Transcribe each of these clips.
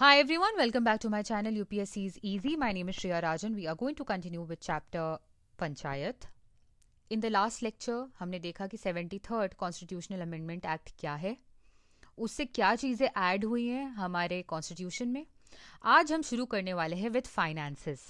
Hi everyone, welcome back to my channel UPSC is Easy. My name is Shreya Rajan. We are going to continue with chapter Panchayat. In the last lecture हमने देखा कि 73rd Constitutional Amendment Act क्या है, उससे क्या चीज़ें add हुई हैं हमारे कॉन्स्टिट्यूशन में. आज हम शुरू करने वाले हैं विथ फाइनेंसेस.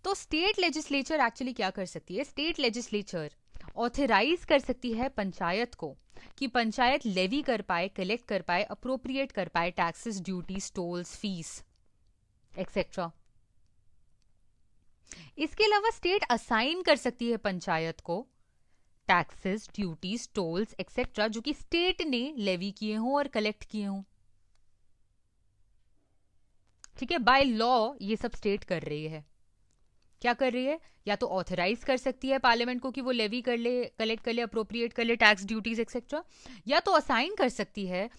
तो स्टेट लेजिस्लेचर एक्चुअली क्या कर सकती है? स्टेट लेजिस्लेचर ऑथराइज कर सकती है पंचायत को कि पंचायत लेवी कर पाए, कलेक्ट कर पाए, अप्रोप्रिएट कर पाए taxes, duties, tolls, fees etcetera. इसके अलावा स्टेट असाइन कर सकती है पंचायत को टैक्सेस, ड्यूटीज, टोल्स एक्सेट्रा जो कि स्टेट ने लेवी किए हों और कलेक्ट किए हों. ठीक है, बाय लॉ ये सब स्टेट कर रही है. क्या कर रही है? या तो ऑथराइज कर सकती है पार्लियामेंट को कि वो लेवी कर ले, कलेक्ट कर ले, अप्रोप्रिएट कर ले टैक्स, ड्यूटीज एक्सेट्रा, या तो असाइन कर सकती है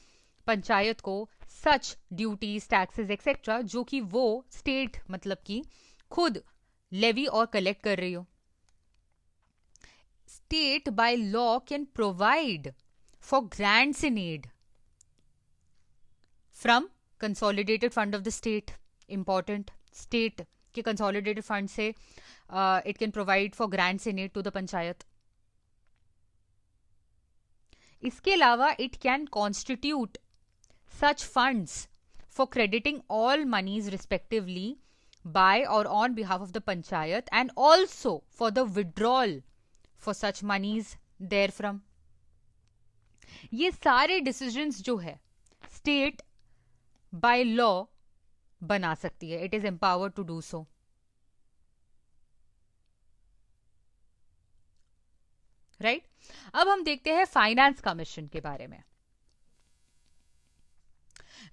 पंचायत को सच ड्यूटीज, टैक्सेस एक्सेट्रा जो कि वो स्टेट मतलब कि खुद लेवी और कलेक्ट कर रही हो. State by law can provide for grants in aid from consolidated fund of the state. Important, state के कंसोलिडेटेड फंड से it can provide for grants in aid to the panchayat. इसके अलावा it can constitute such funds for crediting all monies respectively by or on behalf of the panchayat and also for the withdrawal for such monies therefrom. ये सारे decisions जो है state by law बना सकती है. It is empowered to do so. Right, अब हम देखते हैं फाइनेंस कमीशन के बारे में.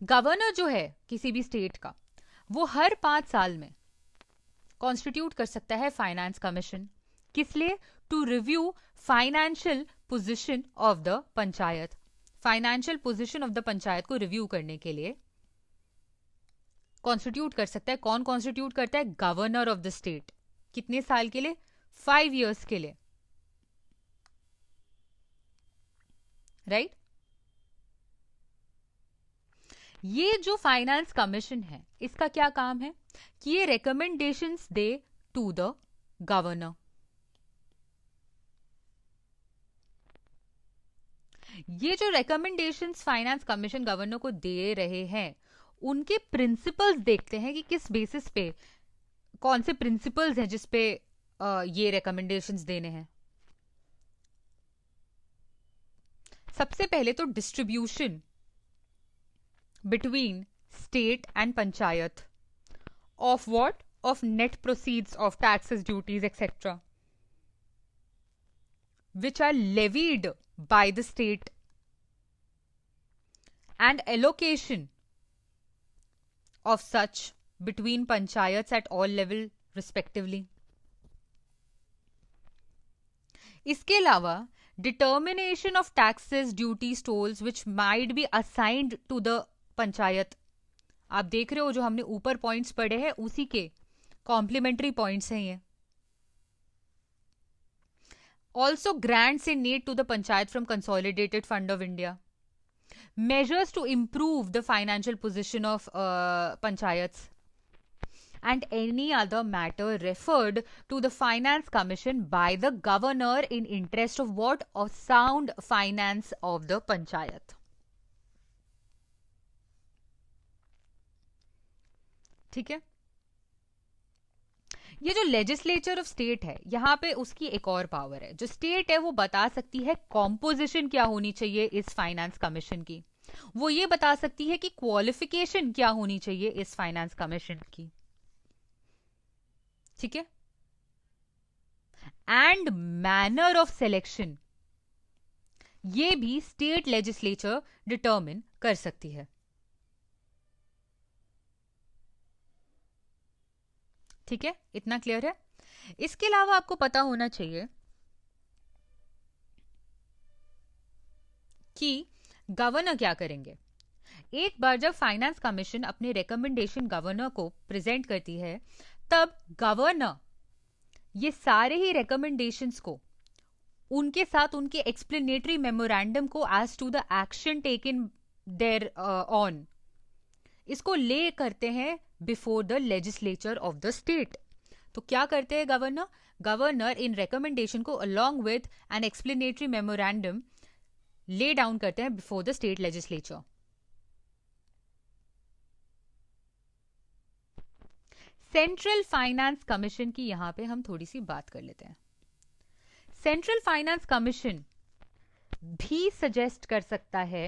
गवर्नर जो है किसी भी स्टेट का, वो हर 5 साल में कॉन्स्टिट्यूट कर सकता है फाइनेंस कमीशन. किस लिए? To review financial position of the panchayat. Financial position of the panchayat को रिव्यू करने के लिए कॉन्स्टिट्यूट कर सकता है. कौन कॉन्स्टिट्यूट करता है? Governor of the state. कितने साल के लिए? 5 years के लिए. राइट ये जो फाइनेंस कमीशन है इसका क्या काम है कि ये रिकमेंडेशंस दे टू द गवर्नर. ये जो रिकमेंडेशंस फाइनेंस कमीशन गवर्नर को दे रहे हैं उनके प्रिंसिपल्स देखते हैं कि किस बेसिस पे, कौन से प्रिंसिपल्स हैं जिस पे ये रिकमेंडेशंस देने हैं. सबसे पहले तो distribution between state and panchayat of what? Of net proceeds of taxes, duties, etc. which are levied by the state, and allocation of such between panchayats at all level respectively. इसके अलावा determination of taxes, duties, tolls which might be assigned to the panchayat. आप देख रहे हो जो हमने ऊपर points पढ़े हैं उसी के कॉम्प्लीमेंट्री पॉइंट्स हैं ये. Also grants in need to the panchayat from consolidated fund of India. Measures to improve the financial position of panchayats and any other matter referred to the finance commission by the governor in interest of what? Of sound finance of the panchayat. ठीक है, ये जो legislature of state है यहां पे उसकी एक और पावर है. जो स्टेट है वो बता सकती है कॉम्पोजिशन क्या होनी चाहिए इस फाइनेंस कमीशन की. वो ये बता सकती है कि क्वालिफिकेशन क्या होनी चाहिए इस फाइनेंस कमीशन की. ठीक है, एंड मैनर ऑफ सिलेक्शन ये भी स्टेट लेजिस्लेचर डिटरमिन कर सकती है. ठीक है, इतना क्लियर है. इसके अलावा आपको पता होना चाहिए कि गवर्नर क्या करेंगे. एक बार जब फाइनेंस कमीशन अपने रिकमेंडेशन गवर्नर को प्रेजेंट करती है तब गवर्नर ये सारे ही रिकमेंडेशंस को उनके साथ उनके एक्सप्लेनेटरी मेमोरेंडम को as to the action taken there on इसको ले करते हैं before the legislature of the state. तो क्या करते हैं गवर्नर? गवर्नर इन रिकमेंडेशन को along with an explanatory memorandum lay down करते हैं before the state legislature. Central finance commission की यहां पे हम थोड़ी सी बात कर लेते हैं। सेंट्रल फाइनेंस कमीशन भी सजेस्ट कर सकता है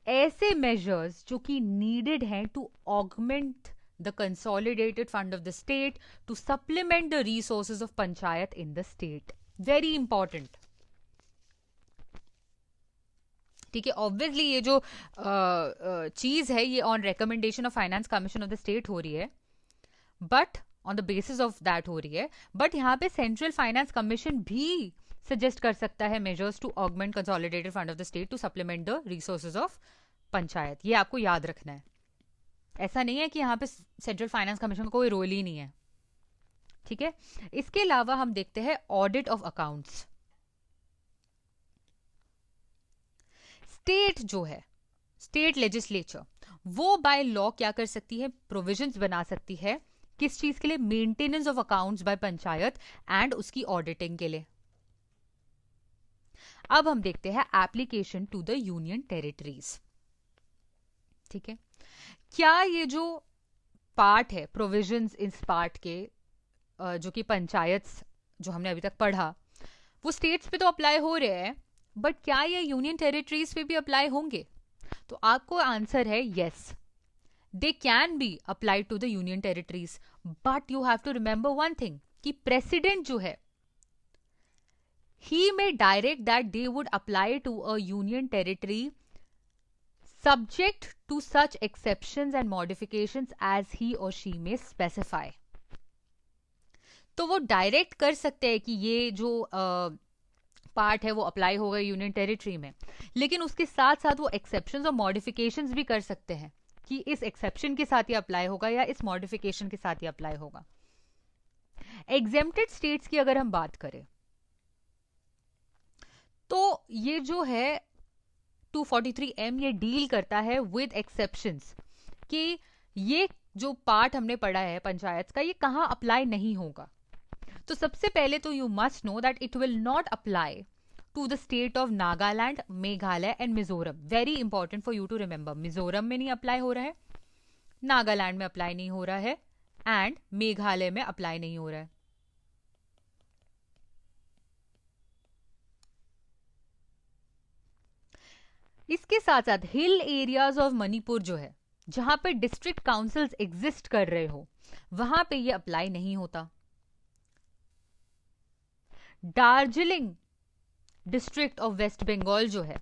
ऐसे मेजर्स जो कि नीडेड हैं to augment the consolidated fund of the state, to supplement the resources of panchayat in the state. Very important. ठीक है, ऑब्वियसली ये जो चीज है ये on recommendation of finance commission of the state हो रही है, but on the basis of that हो रही है, बट यहाँ पे सेंट्रल फाइनेंस कमीशन भी सजेस्ट कर सकता है measures to augment consolidated fund of the state to supplement the resources of panchayat. ये आपको याद रखना है। ऐसा नहीं है कि यहाँ पे सेंट्रल फाइनेंस कमीशन का कोई रोल ही नहीं है। ठीक है, इसके अलावा हम देखते हैं ऑडिट ऑफ अकाउंट्स। स्टेट जो है, स्टेट लेजिस्लेचर, वो बाय लॉ क्या कर सकती है? प्रोविजंस बना सकती है किस चीज के लिए? Maintenance of accounts by panchayat and उसकी ऑडिटिंग के लिए। अब हम देखते हैं application to the union territories. ठीक है, क्या ये जो पार्ट है, प्रोविजंस इस पार्ट के जो कि पंचायत जो हमने अभी तक पढ़ा, वो स्टेट्स पे तो अप्लाई हो रहे हैं, बट क्या ये यूनियन टेरिटरीज पे भी अप्लाई होंगे? तो आपको आंसर है yes, they can be applied to the union territories, but you have to remember one thing कि president जो है he may direct that they would apply to a union territory subject to such exceptions and modifications as he or she may specify। तो वो direct कर सकते हैं कि ये जो पार्ट है वो अप्लाई होगा यूनियन टेरिटरी में, लेकिन उसके साथ साथ वो एक्सेप्शंस और मॉडिफिकेशंस भी कर सकते हैं कि इस एक्सेप्शन के साथ ही अप्लाई होगा या इस मॉडिफिकेशन के साथ ही अप्लाई होगा। एग्जेम्प्टेड स्टेट्स की अगर हम बात करें तो ये जो है 243M ये डील करता है विद एक्सेप्शंस कि ये जो पार्ट हमने पढ़ा है पंचायत का, ये कहां अप्लाई नहीं होगा। तो सबसे पहले तो you must know that it will not apply to the state of Nagaland, Meghalaya and Mizoram. Very important for you to remember. Mizoram में नहीं अप्लाई हो रहा है, नागालैंड में अप्लाई नहीं हो रहा है, एंड मेघालय में अप्लाई नहीं हो रहा है। इसके साथ साथ हिल एरियाज ऑफ मणिपुर जो है, जहां पे डिस्ट्रिक्ट काउंसिल्स एग्जिस्ट कर रहे हो, वहां पे ये अप्लाई नहीं होता। दार्जिलिंग डिस्ट्रिक्ट ऑफ वेस्ट बंगाल जो है,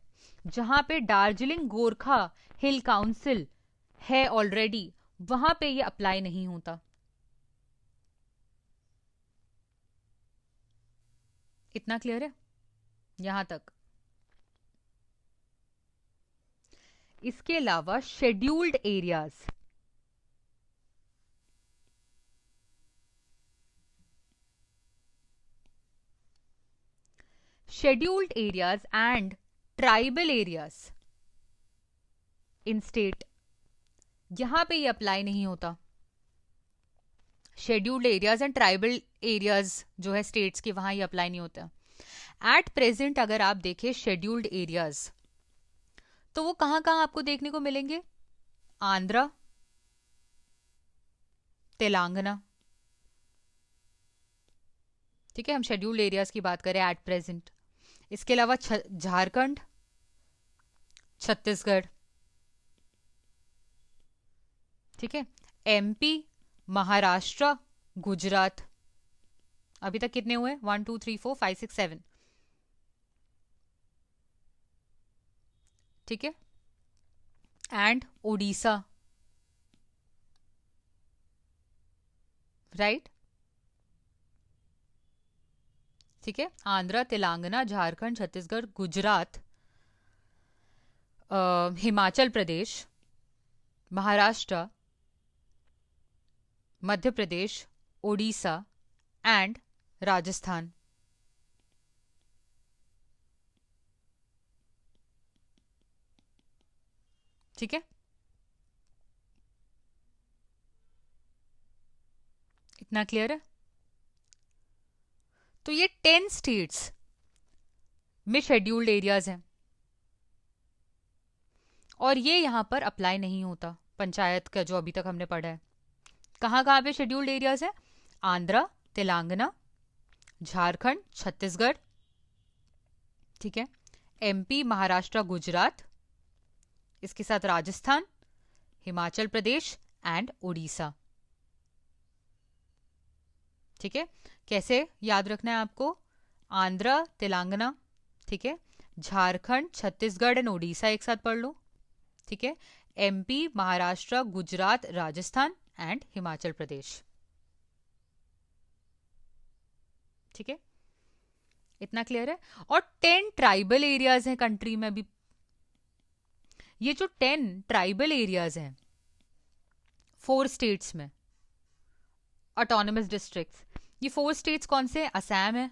जहां पे दार्जिलिंग गोरखा हिल काउंसिल है ऑलरेडी, वहां पे ये अप्लाई नहीं होता। इतना क्लियर है यहां तक? इसके अलावा scheduled areas, scheduled areas and tribal areas in state, यहां पे ये अप्लाई नहीं होता। Scheduled areas and tribal areas जो है स्टेट्स के, वहां ये अप्लाई नहीं होता। एट प्रेजेंट अगर आप देखें शेड्यूल्ड एरियाज, तो वो कहां कहां आपको देखने को मिलेंगे? आंध्रा, तेलंगाना। ठीक है, हम शेड्यूल्ड एरियाज की बात करें एट प्रेजेंट। इसके अलावा झारखंड, छत्तीसगढ़, ठीक है, एमपी, महाराष्ट्र, गुजरात। अभी तक कितने हुए? 1 2 3 4 5 6 7। ठीक है, एंड ओडिशा, राइट। ठीक है, आंध्र, तेलंगाना, झारखंड, छत्तीसगढ़, गुजरात, हिमाचल प्रदेश, महाराष्ट्र, मध्य प्रदेश, ओडिशा एंड राजस्थान। ठीक है, इतना क्लियर है? तो ये 10 स्टेट्स में शेड्यूल्ड एरियाज हैं और ये यहां पर अप्लाई नहीं होता पंचायत का जो अभी तक हमने पढ़ा है। कहाँ कहाँ पे शेड्यूल्ड एरियाज है? आंध्रा, तेलंगाना, झारखंड, छत्तीसगढ़, ठीक है, एमपी, महाराष्ट्र, गुजरात, इसके साथ राजस्थान, हिमाचल प्रदेश एंड उड़ीसा। ठीक है, कैसे याद रखना है आपको? आंध्रा, तेलंगाना, ठीक है, झारखंड, छत्तीसगढ़ एंड उड़ीसा एक साथ पढ़ लो। ठीक है, एमपी, महाराष्ट्र, गुजरात, राजस्थान एंड हिमाचल प्रदेश। ठीक है, इतना क्लियर है? और 10 ट्राइबल एरियाज हैं कंट्री में अभी। ये जो 10 ट्राइबल एरियाज हैं 4 स्टेट्स में, ऑटोनमस डिस्ट्रिक्ट्स, ये 4 स्टेट्स कौन से हैं? असम है,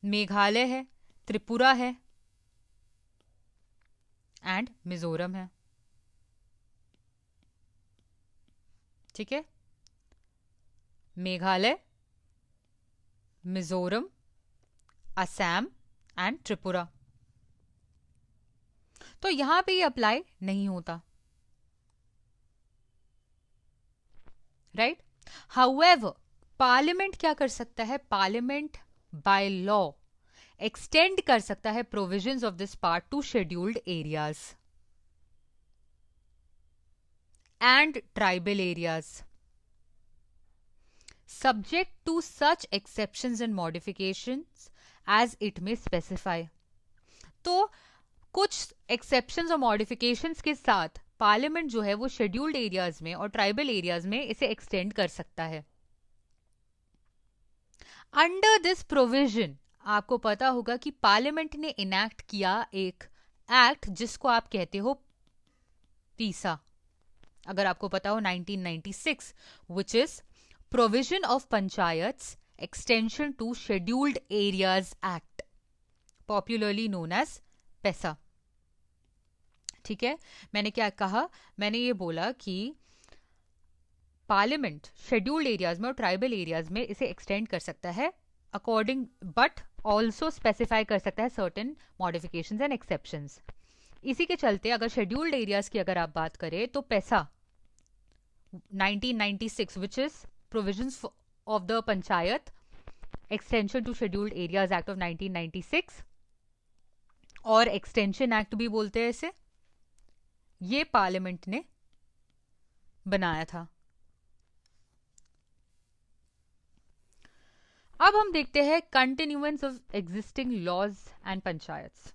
मेघालय है, त्रिपुरा है एंड मिजोरम है। ठीक है, मेघालय, मिजोरम, असम एंड त्रिपुरा। तो यहां पे ये अप्लाई नहीं होता, राइट? हाउएवर पार्लियामेंट क्या कर सकता है? पार्लियामेंट बाय लॉ एक्सटेंड कर सकता है provisions of this part two scheduled areas and tribal areas subject to such exceptions and modifications as it may specify। तो कुछ एक्सेप्शंस और मॉडिफिकेशंस के साथ पार्लियामेंट जो है वो शेड्यूल्ड एरियाज में और ट्राइबल एरियाज में इसे एक्सटेंड कर सकता है। अंडर दिस प्रोविजन आपको पता होगा कि पार्लियामेंट ने इनैक्ट किया एक एक्ट जिसको आप कहते हो पीसा, अगर आपको पता हो 1996, which is provision of panchayats extension to scheduled areas act, popularly known as PESA. ठीक है, मैंने क्या कहा? मैंने ये बोला कि पार्लियामेंट शेड्यूल्ड एरियाज में और ट्राइबल एरियाज में इसे एक्सटेंड कर सकता है अकॉर्डिंग, बट ऑल्सो स्पेसिफाई कर सकता है सर्टेन मॉडिफिकेशंस एंड एक्सेप्शंस। इसी के चलते अगर शेड्यूल्ड एरियाज की अगर आप बात करें तो PESA 1996 which is provisions of the panchayat extension to scheduled areas act of 1996 और एक्सटेंशन एक्ट भी बोलते हैं इसे, ये पार्लियामेंट ने बनाया था। अब हम देखते हैं continuance of existing laws and panchayats.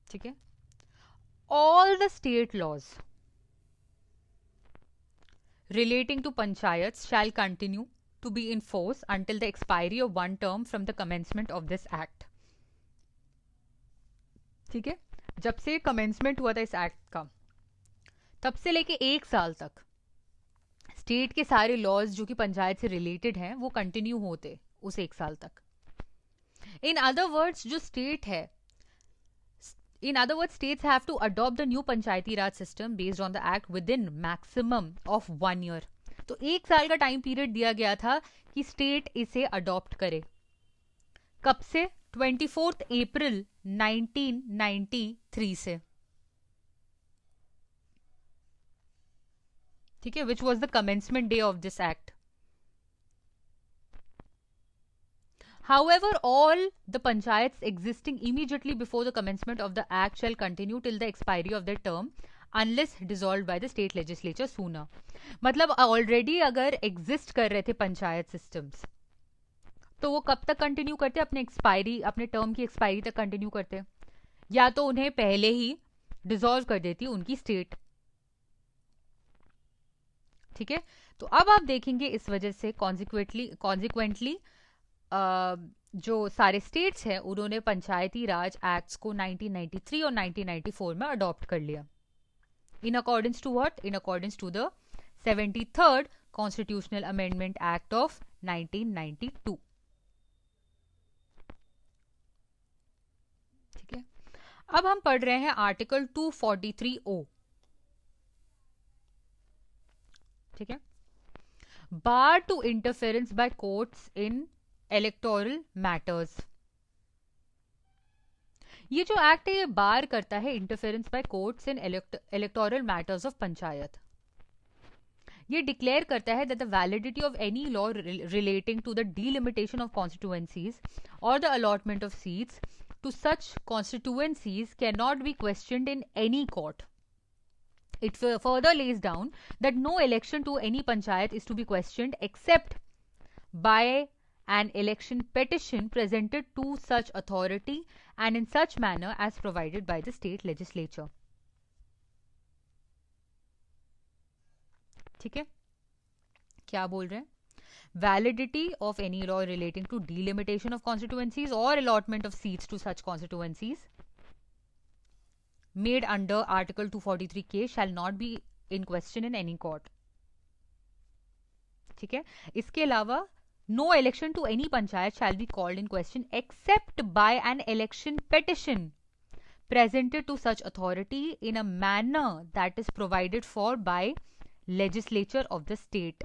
ठीक है, all the state laws relating to panchayats shall continue to be in force until the expiry of one term from the commencement of this act। ठीक है, जब से कमेंसमेंट हुआ था इस act का तब से लेके 1 साल तक स्टेट के सारे लॉज जो कि पंचायत से रिलेटेड हैं वो कंटिन्यू होते उस 1 साल तक। इन अदर वर्ड्स जो स्टेट है, in other words states have to adopt the new panchayati raj system based on the act within maximum of 1 year। तो 1 साल का टाइम पीरियड दिया गया था कि स्टेट इसे अडॉप्ट करे। कब से? 24 अप्रैल 1993 से। ठीक है, which was the commencement day of this act. However, all the panchayats existing immediately before the commencement of the act shall continue till the expiry of their term unless dissolved by the state legislature sooner। मतलब already अगर exist कर रहे थे panchayat systems तो वो कब तक continue करते? अपने एक्सपायरी, अपने टर्म की एक्सपायरी तक कंटिन्यू करते, या तो उन्हें पहले ही डिसॉल्व कर देती उनकी स्टेट। ठीक है, तो अब आप देखेंगे इस वजह से कॉन्सिक्वेंटली जो सारे स्टेट्स हैं उन्होंने पंचायती राज एक्ट्स को 1993 और 1994 में अडॉप्ट कर लिया। In accordance to what? In accordance to the 73rd constitutional amendment act of 1992। ठीक है, अब हम पढ़ रहे हैं आर्टिकल 243O। ठीक है. Bar to interference by courts in electoral matters. ये जो एक्ट है ये बार करता है interference by courts in electoral matters of panchayat. ये डिक्लेयर करता है that the validity of any law relating to the delimitation of constituencies और the allotment of seats to such constituencies can not be questioned in any court. It further lays down that no election to any panchayat is to be questioned except by an election petition presented to such authority and in such manner as provided by the state legislature. ठीक है, क्या बोल रहे हैं? Validity of any law relating to delimitation of constituencies or allotment of seats to such constituencies made under Article 243K shall not be in question in any court. ठीक है, इसके अलावा no election to any panchayat shall be called in question except by an election petition presented to such authority in a manner that is provided for by legislature of the state.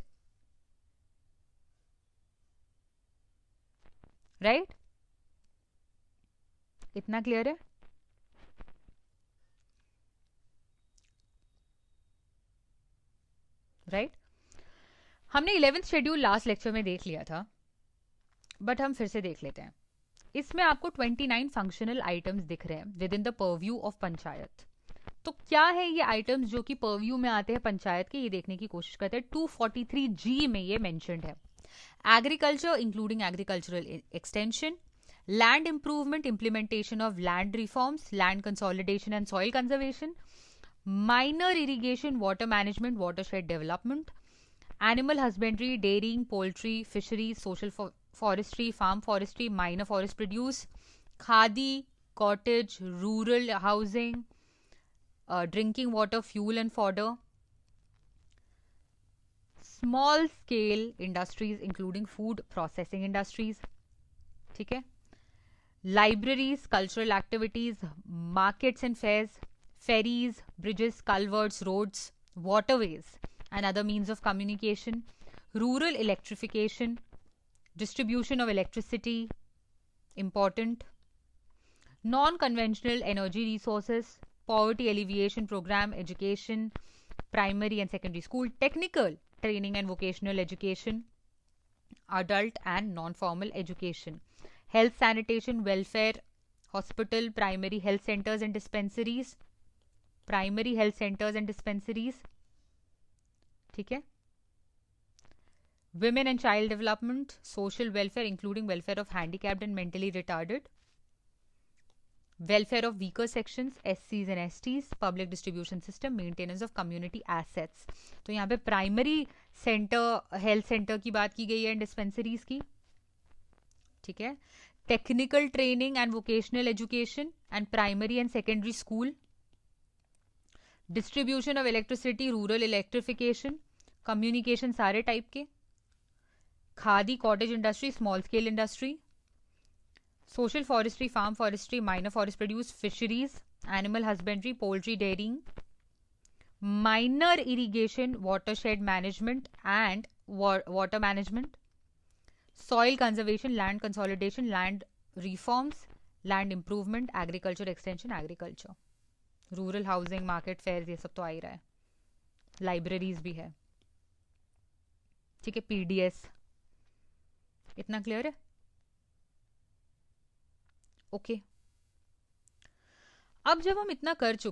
Right? इतना clear है? Right. हमने 11th schedule last lecture में देख लिया था, but हम फिर से देख लेते हैं. इसमें आपको 29 फंक्शनल आइटम्स दिख रहे हैं with in the purview of panchayat. तो क्या है ये आइटम्स जो कि परव्यू में आते हैं पंचायत के, ये देखने की कोशिश करते हैं. 243G में ये मेंशन्ड है. Agriculture including agricultural extension, land improvement, implementation of land reforms, land consolidation and soil conservation, minor irrigation, water management, watershed development, animal husbandry, dairying, poultry, fisheries, social forestry, farm forestry, minor forest produce, khadi, cottage, rural housing, drinking water, fuel and fodder, small scale industries including food processing industries. ठीक है, libraries, cultural activities, markets and fairs, ferries, bridges, culverts, roads, waterways and other means of communication, rural electrification, distribution of electricity, important, non-conventional energy resources, poverty alleviation program, education, primary and secondary school, technical training and vocational education, adult and non-formal education, health, sanitation, welfare, hospital, primary health centers and dispensaries, primary health centres and dispensaries. ठीक है, women and child development, social welfare including welfare of handicapped and mentally retarded, welfare of weaker sections, SCs and STs, public distribution system, maintenance of community assets. तो यहाँ पे primary centre, health centre की बात की गई है, dispensaries की. ठीक है, technical training and vocational education and primary and secondary school, distribution of electricity, rural electrification, communication सारे टाइप के, khadi, cottage industry, small scale industry, social forestry, farm forestry, minor forest produce, fisheries, animal husbandry, poultry, dairying, minor irrigation, watershed management and water management, soil conservation, land consolidation, land reforms, land improvement, agriculture extension, agriculture, rural housing, market fair, ये सब तो आ ही रहा है. Libraries भी है. ठीक है, PDS. इतना क्लियर है? ओके. अब जब हम इतना कर चुके